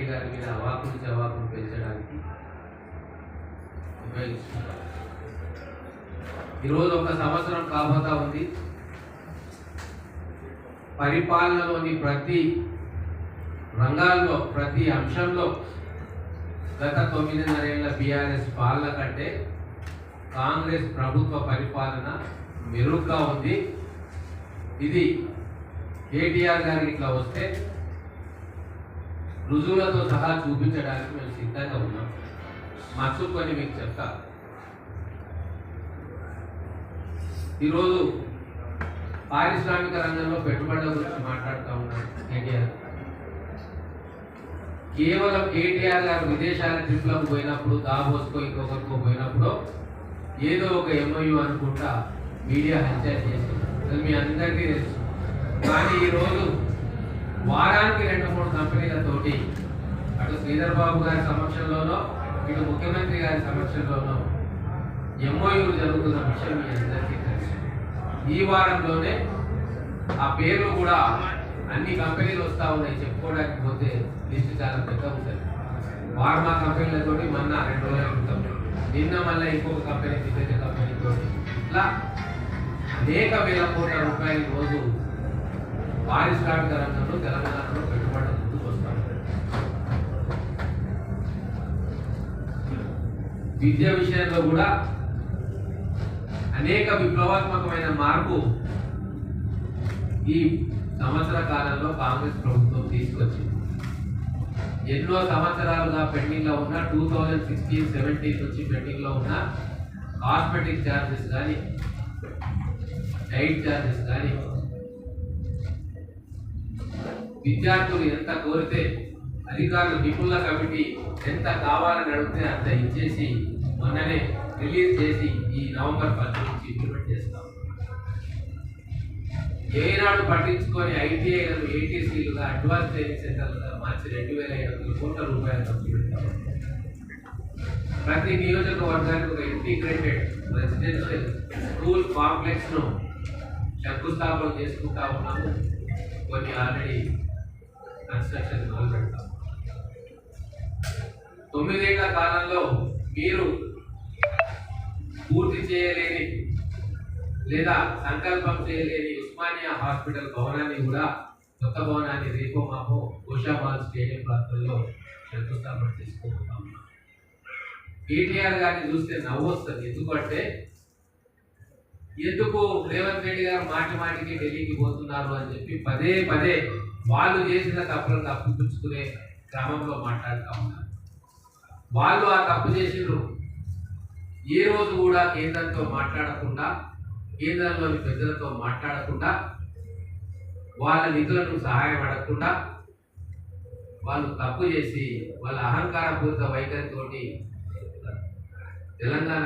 రెడ్డి గారి మీద అవాకులు జవాకులు పెంచడానికి ఉపయోగిస్తున్నారు. ఈరోజు ఒక సంవత్సరం కాబోతా ఉంది. పరిపాలనలోని ప్రతి రంగాల్లో ప్రతి అంశంలో గత 9.5 ఏళ్ల బీఆర్ఎస్ పాలన కంటే కాంగ్రెస్ ప్రభుత్వ పరిపాలన మెరుగ్గా ఉంది. ఇది కేటీఆర్ గారికి ఇట్లా వస్తే రుజువులతో సహా చూపించడానికి మేము సిద్ధంగా ఉన్నాం. మర్చుకొని మీకు చెప్తా. ఈరోజు పారిశ్రామిక రంగంలో పెట్టుబడుల గురించి మాట్లాడుతూ ఉన్నాం. కేవలం కేటీఆర్ గారు విదేశాల ట్రిప్లకు పోయినప్పుడు, దావోస్కో ఇంకొకరికో పోయినప్పుడు ఏదో ఒక ఎంఓయూ అనుకుంటా మీడియా హత్య చేసి మీ అందరికీ తెలుసు. కానీ ఈరోజు వారానికి 2-3 కంపెనీలతోటి అటు శ్రీధర్ బాబు గారి సమక్షంలోనో ఇటు ముఖ్యమంత్రి గారి సమక్షంలోనో ఎంఓయూలు జరుగుతున్న విషయం మీ అందరికీ తెలుసు. ఈ వారంలోనే ఆ పేర్లు కూడా అన్ని కంపెనీలు వస్తూ ఉన్నాయి. చెప్పుకోవడానికి పోతే లిస్ట్ చాలా పెద్ద ఉంటుంది. ఫార్మా కంపెనీలతోటి మొన్న 2 రోజుల క్రితం, నిన్న మళ్ళీ ఇంకొక కంపెనీ విదేశీ కంపెనీతో ఇట్లా అనేక వేల కోట్ల రూపాయలు రోజు పారిశ్రామిక రంగంలో తెలంగాణలో పెట్టుబడులు ముందుకు వస్తాం. విద్య విషయంలో కూడా అనేక విప్లవాత్మకమైన మార్పు ఈ సంవత్సర కాలంలో కాంగ్రెస్ ప్రభుత్వం తీసుకొచ్చింది. ఎన్నో సంవత్సరాలుగా పెండింగ్ లో ఉన్న 2016-17 నుంచి పెండింగ్ లో ఉన్న కాస్మెటిక్ ఛార్జెస్ కానీ, డైట్ ఛార్జెస్ కానీ విద్యార్థులు ఎంత కోరితే అధికారులు నిపుణుల కమిటీ ఎంత కావాలని అడిగితే అంత ఇచ్చేసి మొన్ననే రిలీజ్ చేసి ఈ నవంబర్ 10 నుంచి ఇంప్లిమెంట్ చేస్తాం. ఏనాడు పట్టించుకొని ఐటీఐలను ఏటీసీలుగా అడ్వాన్స్ ట్రైనింగ్ సెంటర్లుగా మార్చి 2,500 కోట్ల రూపాయలు ఖర్చు పెట్టారు. ప్రతి నియోజకవర్గానికి ఒక ఇంటిగ్రేటెడ్ రెసిడెన్షియల్ స్కూల్ కాంప్లెక్స్ ను శంకుస్థాపన చేసుకుంటా ఉన్నాము. కొన్ని ఆల్రెడీ కన్స్ట్రక్షన్ మొదలు పెడతాం. 9 ఏళ్ల కాలంలో మీరు పూర్తి చేయలేని లేదా సంకల్పం చేయలేని ఉస్మానియా హాస్పిటల్ భవనాన్ని కూడా, కొత్త భవనాన్ని రేపో మాపో గోషాబాద్ స్టేడియం ప్రాంతంలో శంకుస్థాపన చేసుకుంటాం. కేటీఆర్ గారిని చూస్తే నవ్వు వస్తుంది. ఎందుకు రేవంత్ రెడ్డి గారు మాటి మాటికి ఢిల్లీకి పోతున్నారు అని చెప్పి పదే పదే వాళ్ళు చేసిన తప్పులను తప్పిపుచ్చుకునే క్రమంలో మాట్లాడుతూ ఉన్నారు. వాళ్ళు ఆ తప్పు చేసిండ్రు. ఏ రోజు కూడా కేంద్రంతో మాట్లాడకుండా, కేంద్రంలోని పెద్దలతో మాట్లాడకుండా, వాళ్ళ నిధులకు సహాయం అడగకుండా వాళ్ళు తప్పు చేసి వాళ్ళ అహంకారపూరిత వైఖరితోటి తెలంగాణ